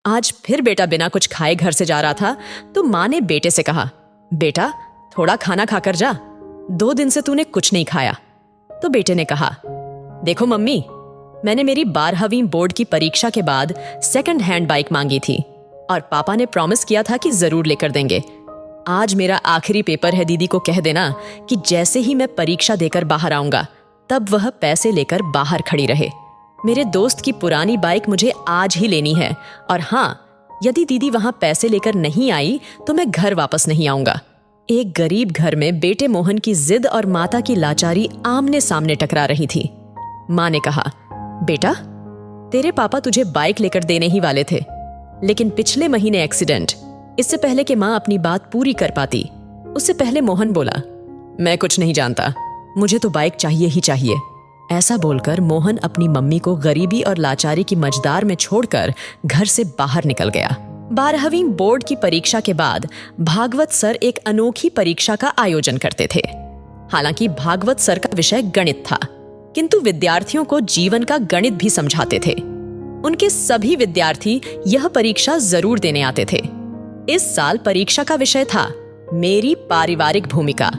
आज फिर बेटा बिना कुछ खाए घर से जा रहा था तो माँ ने बेटे से कहा, बेटा थोड़ा खाना खाकर जा, 2 दिन से तूने कुछ नहीं खाया। तो बेटे ने कहा, देखो मम्मी, मैंने मेरी 12वीं बोर्ड की परीक्षा के बाद सेकंड हैंड बाइक मांगी थी और पापा ने प्रॉमिस किया था कि जरूर लेकर देंगे। आज मेरा आखिरी पेपर है, दीदी को कह देना कि जैसे ही मैं परीक्षा देकर बाहर आऊंगा तब वह पैसे लेकर बाहर खड़ी रहे। मेरे दोस्त की पुरानी बाइक मुझे आज ही लेनी है और हाँ, यदि दीदी वहां पैसे लेकर नहीं आई तो मैं घर वापस नहीं आऊंगा। एक गरीब घर में बेटे मोहन की जिद और माता की लाचारी आमने सामने टकरा रही थी। माँ ने कहा, बेटा तेरे पापा तुझे बाइक लेकर देने ही वाले थे, लेकिन पिछले महीने एक्सीडेंट, इससे पहले कि माँ अपनी बात पूरी कर पाती उससे पहले मोहन बोला, मैं कुछ नहीं जानता, मुझे तो बाइक चाहिए ही चाहिए। ऐसा बोलकर मोहन अपनी मम्मी को गरीबी और लाचारी की मझदार में छोड़कर घर से बाहर निकल गया। 12वीं बोर्ड की परीक्षा के बाद भागवत सर एक अनोखी परीक्षा का आयोजन करते थे। हालांकि भागवत सर का विषय गणित था, किंतु विद्यार्थियों को जीवन का गणित भी समझाते थे। उनके सभी विद्यार्थी यह परीक्षा जरूर देने आते थे। इस साल परीक्षा का विषय था मेरी पारिवारिक भूमिका।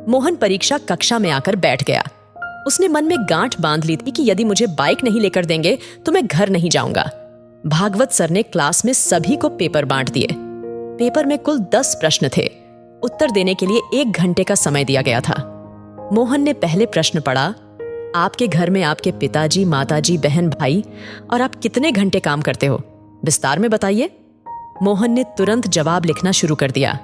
मोहन परीक्षा कक्षा में आकर बैठ गया। उसने मन में गांठ बांध ली थी कि यदि मुझे बाइक नहीं लेकर देंगे तो मैं घर नहीं जाऊंगा। भागवत सर ने क्लास में सभी को पेपर बांट दिए। पेपर में कुल 10 प्रश्न थे। उत्तर देने के लिए 1 घंटे का समय दिया गया था। मोहन ने पहले प्रश्न पढ़ा, आपके घर में आपके पिताजी, माताजी, बहन, भाई और आप कितने घंटे काम करते हो, विस्तार में बताइए। मोहन ने तुरंत जवाब लिखना शुरू कर दिया।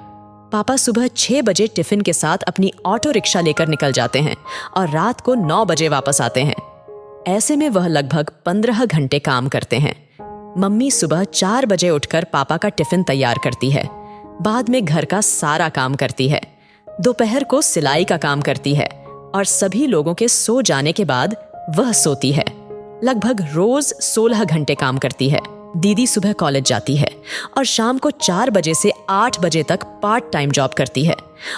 पापा सुबह 6 बजे टिफिन के साथ अपनी ऑटो रिक्शा लेकर निकल जाते हैं और रात को 9 बजे वापस आते हैं। ऐसे में वह लगभग 15 घंटे काम करते हैं। मम्मी सुबह 4 बजे उठकर पापा का टिफिन तैयार करती है, बाद में घर का सारा काम करती है, दोपहर को सिलाई का काम करती है और सभी लोगों के सो जाने के बाद वह सोती है। लगभग रोज 16 घंटे काम करती है। दीदी सुबह कॉलेज जाती है और शाम को 4 बजे से 8 बजे तक पार्ट टाइम जॉब करती है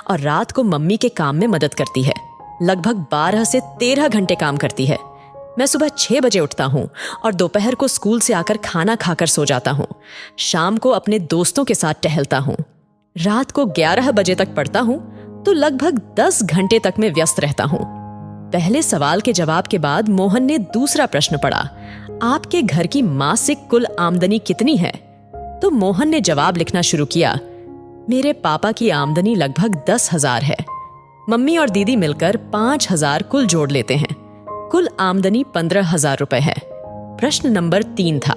और रात को मम्मी के काम में मदद करती है। लगभग 12 से 13 घंटे काम करती है। मैं सुबह 6 बजे उठता हूँ और दोपहर को स्कूल से आकर खाना खाकर सो जाता हूँ। शाम को अपने दोस्तों के साथ टहलता हूँ। रात को 11 बजे तक पढ़ता हूँ तो लगभग 10 घंटे तक मैं व्यस्त रहता हूँ। पहले सवाल के जवाब के बाद मोहन ने दूसरा प्रश्न पढ़ा, आपके घर की मासिक कुल आमदनी कितनी है? तो मोहन ने जवाब लिखना शुरू किया, मेरे पापा की आमदनी लगभग 10,000 है। मम्मी और दीदी मिलकर 5,000 कुल जोड़ लेते हैं। कुल आमदनी 15,000 रुपए है। प्रश्न नंबर 3 था,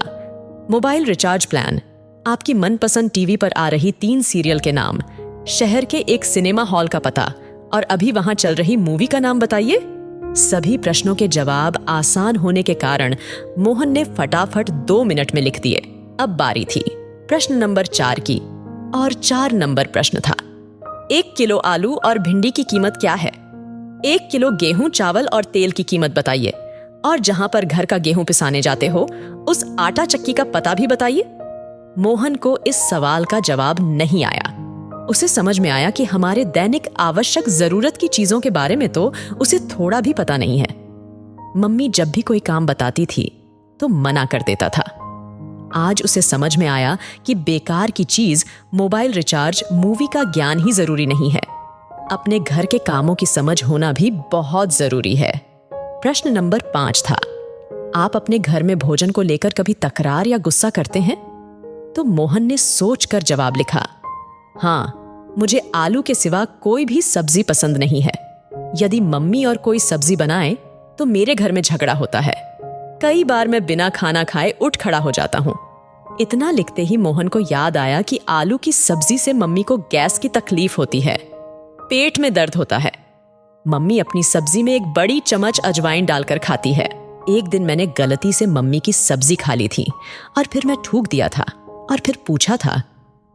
मोबाइल रिचार्ज प्लान, आपकी मनपसंद टीवी पर आ रही 3 सीरियल के नाम, शहर के एक सिनेमा हॉल का पता और अभी वहां चल रही मूवी का नाम बताइए। सभी प्रश्नों के जवाब आसान होने के कारण मोहन ने फटाफट 2 मिनट में लिख दिए। अब बारी थी प्रश्न नंबर 4 की और 4 नंबर प्रश्न था, 1 किलो आलू और भिंडी की कीमत क्या है? 1 किलो गेहूं, चावल और तेल की कीमत बताइए और जहां पर घर का गेहूं पिसाने जाते हो उस आटा चक्की का पता भी बताइए। मोहन को इस सवाल का जवाब नहीं आया। उसे समझ में आया कि हमारे दैनिक आवश्यक जरूरत की चीजों के बारे में तो उसे थोड़ा भी पता नहीं है। मम्मी जब भी कोई काम बताती थी तो मना कर देता था। आज उसे समझ में आया कि बेकार की चीज मोबाइल रिचार्ज, मूवी का ज्ञान ही जरूरी नहीं है, अपने घर के कामों की समझ होना भी बहुत जरूरी है। प्रश्न नंबर 5 था, आप अपने घर में भोजन को लेकर कभी तकरार या गुस्सा करते हैं? तो मोहन ने सोचकर जवाब लिखा, हाँ, मुझे आलू के सिवा कोई भी सब्जी पसंद नहीं है। यदि मम्मी और कोई सब्जी बनाए तो मेरे घर में झगड़ा होता है। कई बार मैं बिना खाना खाए उठ खड़ा हो जाता हूँ। इतना लिखते ही मोहन को याद आया कि आलू की सब्जी से मम्मी को गैस की तकलीफ होती है, पेट में दर्द होता है। मम्मी अपनी सब्जी में एक बड़ी चम्मच अजवाइन डालकर खाती है। एक दिन मैंने गलती से मम्मी की सब्जी खा ली थी और फिर मैं थूक दिया था और फिर पूछा था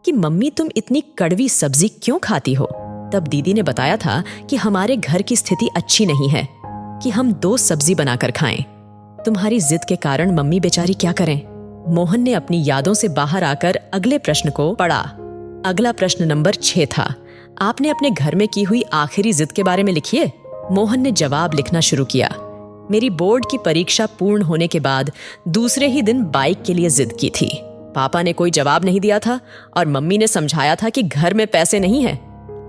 कि मम्मी तुम इतनी कड़वी सब्जी क्यों खाती हो? तब दीदी ने बताया था कि हमारे घर की स्थिति अच्छी नहीं है कि हम 2 सब्जी बनाकर खाएं। तुम्हारी जिद के कारण मम्मी बेचारी क्या करें? मोहन ने अपनी यादों से बाहर आकर अगले प्रश्न को पढ़ा। अगला प्रश्न नंबर 6 था, आपने अपने घर में की हुई आखिरी जिद के बारे में लिखिए। मोहन ने जवाब लिखना शुरू किया, मेरी बोर्ड की परीक्षा पूर्ण होने के बाद दूसरे ही दिन बाइक के लिए जिद की थी। पापा ने कोई जवाब नहीं दिया था और मम्मी ने समझाया था कि घर में पैसे नहीं है,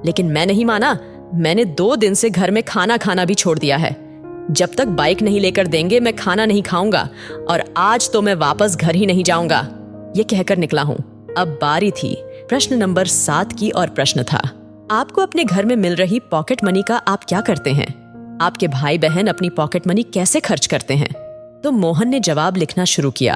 लेकिन मैं नहीं माना। मैंने 2 दिन से घर में खाना खाना भी छोड़ दिया है। जब तक बाइक नहीं लेकर देंगे मैं खाना नहीं खाऊंगा और आज तो मैं वापस घर ही नहीं जाऊंगा, ये कहकर निकला हूं। अब बारी थी प्रश्न नंबर 7 की और प्रश्न था, आपको अपने घर में मिल रही पॉकेट मनी का आप क्या करते हैं? आपके भाई बहन अपनी पॉकेट मनी कैसे खर्च करते हैं? तो मोहन ने जवाब लिखना शुरू किया।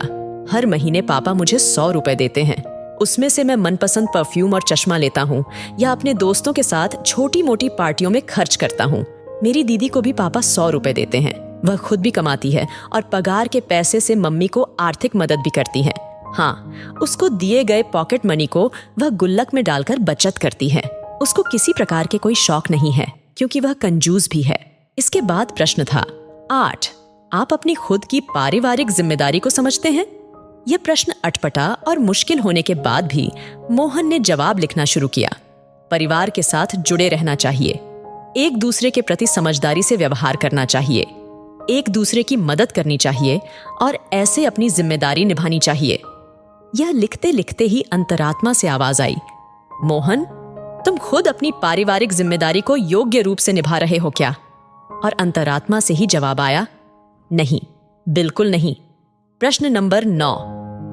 हर महीने पापा मुझे 100 रुपए देते हैं। उसमें से मैं मनपसंद परफ्यूम और चश्मा लेता हूँ या अपने दोस्तों के साथ छोटी मोटी पार्टियों में खर्च करता हूँ। मेरी दीदी को भी पापा 100 रुपए देते हैं। वह खुद भी कमाती है और पगार के पैसे से मम्मी को आर्थिक मदद भी करती है। हाँ, उसको दिए गए पॉकेट मनी को वह गुल्लक में डालकर बचत करती है। उसको किसी प्रकार के कोई शौक नहीं है क्योंकि वह कंजूस भी है। इसके बाद प्रश्न था 8, आप अपनी खुद की पारिवारिक जिम्मेदारी को समझते हैं? यह प्रश्न अटपटा और मुश्किल होने के बाद भी मोहन ने जवाब लिखना शुरू किया। परिवार के साथ जुड़े रहना चाहिए, एक दूसरे के प्रति समझदारी से व्यवहार करना चाहिए, एक दूसरे की मदद करनी चाहिए और ऐसे अपनी जिम्मेदारी निभानी चाहिए। यह लिखते लिखते ही अंतरात्मा से आवाज आई, मोहन, तुम खुद अपनी पारिवारिक जिम्मेदारी को योग्य रूप से निभा रहे हो क्या? और अंतरात्मा से ही जवाब आया, नहीं, बिल्कुल नहीं। प्रश्न नंबर 9,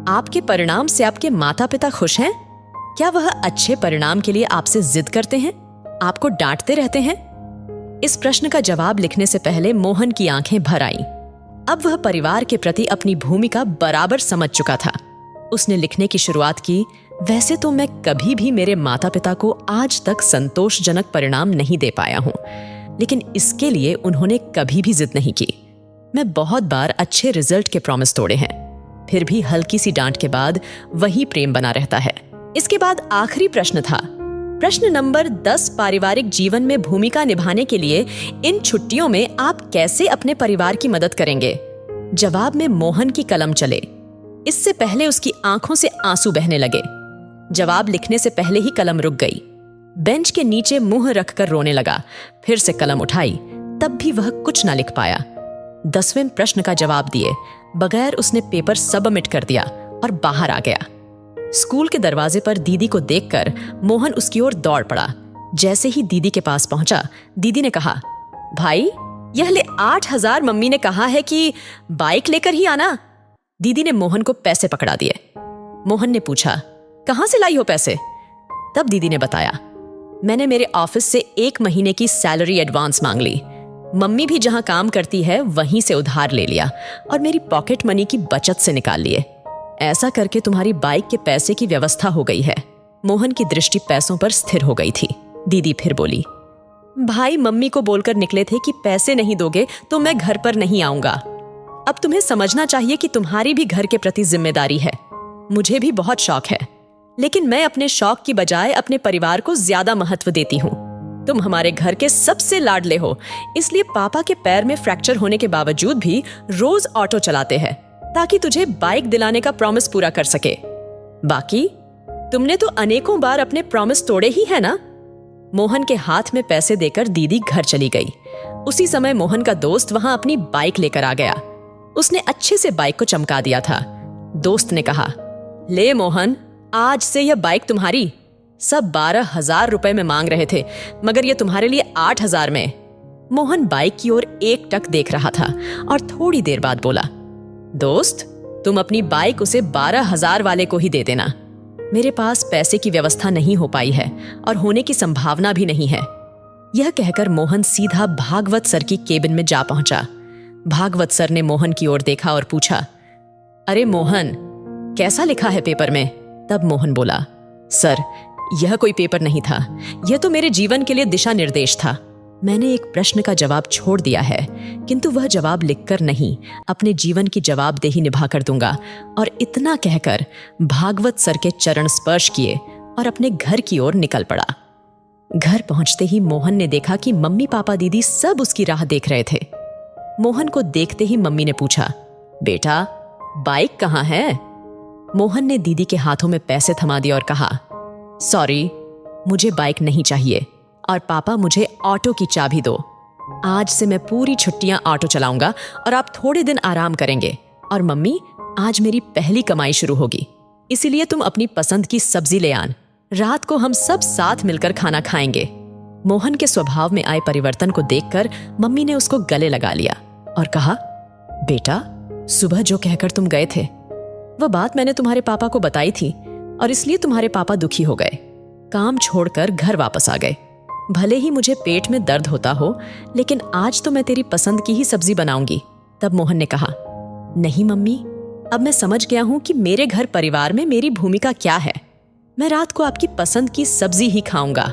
आपके परिणाम से आपके माता पिता खुश हैं? क्या वह अच्छे परिणाम के लिए आपसे जिद करते हैं, आपको डांटते रहते हैं? इस प्रश्न का जवाब लिखने से पहले मोहन की आंखें भर आईं। अब वह परिवार के प्रति अपनी भूमिका बराबर समझ चुका था। उसने लिखने की शुरुआत की, वैसे तो मैं कभी भी मेरे माता पिता को आज तक संतोषजनक परिणाम नहीं दे पाया हूं, लेकिन इसके लिए उन्होंने कभी भी जिद नहीं की। मैं बहुत बार अच्छे रिजल्ट के प्रॉमिस तोड़े हैं, फिर भी हल्की सी डांट के बाद वही प्रेम बना रहता है। इसके बाद आखिरी प्रश्न था, प्रश्न नंबर 10, पारिवारिक जीवन में भूमिका निभाने के लिए इन छुट्टियों में आप कैसे अपने परिवार की मदद करेंगे? जवाब में मोहन की कलम चले। इससे पहले उसकी आंखों से आंसू बहने लगे। जवाब लिखने से पहले ही कलम रुक गई। बेंच के नीचे मुंह रखकर रोने लगा। फिर से कलम उठाई, तब भी वह कुछ ना लिख पाया। 10वें प्रश्न का जवाब दिए बगैर उसने पेपर सबमिट कर दिया और बाहर आ गया। स्कूल के दरवाजे पर दीदी को देखकर मोहन उसकी ओर दौड़ पड़ा। जैसे ही दीदी के पास पहुंचा, दीदी ने कहा, भाई, यह ले 8,000 मम्मी ने कहा है कि बाइक लेकर ही आना। दीदी ने मोहन को पैसे पकड़ा दिए। मोहन ने पूछा, कहां से लाई हो पैसे? तब दीदी ने बताया, मैंने मेरे ऑफिस से 1 महीने की सैलरी एडवांस मांग ली। मम्मी भी जहां काम करती है वहीं से उधार ले लिया और मेरी पॉकेट मनी की बचत से निकाल लिए। ऐसा करके तुम्हारी बाइक के पैसे की व्यवस्था हो गई है। मोहन की दृष्टि पैसों पर स्थिर हो गई थी। दीदी फिर बोली, भाई मम्मी को बोलकर निकले थे कि पैसे नहीं दोगे तो मैं घर पर नहीं आऊंगा। अब तुम्हें समझना चाहिए कि तुम्हारी भी घर के प्रति जिम्मेदारी है। मुझे भी बहुत शौक है, लेकिन मैं अपने शौक की बजाय अपने परिवार को ज्यादा महत्व देती हूँ। तुम हमारे घर के सबसे लाडले हो, इसलिए पापा के पैर में फ्रैक्चर होने के बावजूद भी रोज ऑटो चलाते हैं ताकि तुझे बाइक दिलाने का प्रॉमिस पूरा कर सके। बाकी तुमने तो अनेकों बार अपने प्रॉमिस तोड़े ही है ना। मोहन के हाथ में पैसे देकर दीदी घर चली गई। उसी समय मोहन का दोस्त वहां अपनी बाइक लेकर आ गया। उसने अच्छे से बाइक को चमका दिया था। दोस्त ने कहा, ले मोहन, आज से यह बाइक तुम्हारी। सब 12,000 रुपए में मांग रहे थे, मगर यह तुम्हारे लिए 8,000 में। मोहन बाइक की ओर एकटक देख रहा था और थोड़ी देर बाद बोला, दोस्त, तुम अपनी बाइक उसे 12,000 वाले को ही दे देना। मेरे पास पैसे की व्यवस्था नहीं हो पाई है और होने की संभावना भी नहीं है। यह कहकर मोहन सीधा भागवत सर की केबिन में जा पहुंचा। भागवत सर ने मोहन की ओर देखा और पूछा, अरे मोहन, कैसा लिखा है पेपर में? तब मोहन बोला, सर, यह कोई पेपर नहीं था, यह तो मेरे जीवन के लिए दिशा निर्देश था। मैंने एक प्रश्न का जवाब छोड़ दिया है, किंतु वह जवाब लिखकर नहीं, अपने जीवन की जवाबदेही निभा कर दूंगा। और इतना कहकर भागवत सर के चरण स्पर्श किए और अपने घर की ओर निकल पड़ा। घर पहुंचते ही मोहन ने देखा कि मम्मी पापा दीदी सब उसकी राह देख रहे थे। मोहन को देखते ही मम्मी ने पूछा, बेटा, बाइक कहाँ है? मोहन ने दीदी के हाथों में पैसे थमा दिए और कहा, सॉरी, मुझे बाइक नहीं चाहिए और पापा, मुझे ऑटो की चाबी दो। आज से मैं पूरी छुट्टियां ऑटो चलाऊंगा और आप थोड़े दिन आराम करेंगे। और मम्मी, आज मेरी पहली कमाई शुरू होगी। इसीलिए तुम अपनी पसंद की सब्जी ले आन। रात को हम सब साथ मिलकर खाना खाएंगे। मोहन के स्वभाव में आए परिवर्तन को देखकर मम्मी ने उसको गले लगा लिया और कहा, बेटा, सुबह जो कहकर तुम गए थे वह बात मैंने तुम्हारे पापा को बताई थी और इसलिए तुम्हारे पापा दुखी हो गए। काम छोड़कर घर वापस आ गए। भले ही मुझे पेट में दर्द होता हो, लेकिन आज तो मैं तेरी पसंद की ही सब्जी बनाऊंगी। तब मोहन ने कहा, नहीं मम्मी, अब मैं समझ गया हूं कि मेरे घर परिवार में मेरी भूमिका क्या है। मैं रात को आपकी पसंद की सब्जी ही खाऊंगा।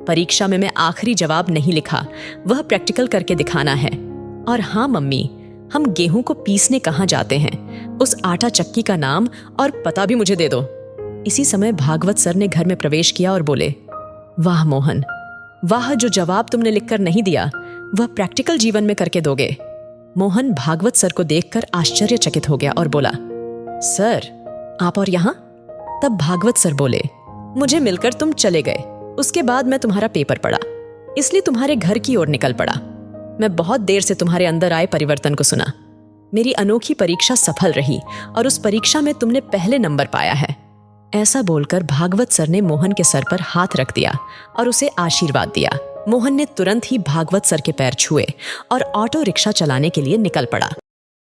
परीक्षा में मैं आखिरी जवाब नहीं लिखा, वह प्रैक्टिकल करके दिखाना है। और हाँ मम्मी, हम गेहूं को पीसने कहाँ जाते हैं, उस आटा चक्की का नाम और पता भी मुझे दे दो। इसी समय भागवत सर ने घर में प्रवेश किया और बोले, वाह मोहन, वाह, जो जवाब तुमने लिखकर नहीं दिया वह प्रैक्टिकल जीवन में करके दोगे। मोहन भागवत सर को देखकर आश्चर्यचकित हो गया और बोला, सर, आप और यहां? तब भागवत सर बोले, मुझे मिलकर तुम चले गए। उसके बाद मैं तुम्हारा पेपर पढ़ा, इसलिए तुम्हारे घर की ओर निकल पड़ा। मैं बहुत देर से तुम्हारे अंदर आए परिवर्तन को सुना। मेरी अनोखी परीक्षा सफल रही और उस परीक्षा में तुमने पहले नंबर पाया है। ऐसा बोलकर भागवत सर ने मोहन के सर पर हाथ रख दिया और उसे आशीर्वाद दिया। मोहन ने तुरंत ही भागवत सर के पैर छुए और ऑटो रिक्शा चलाने के लिए निकल पड़ा।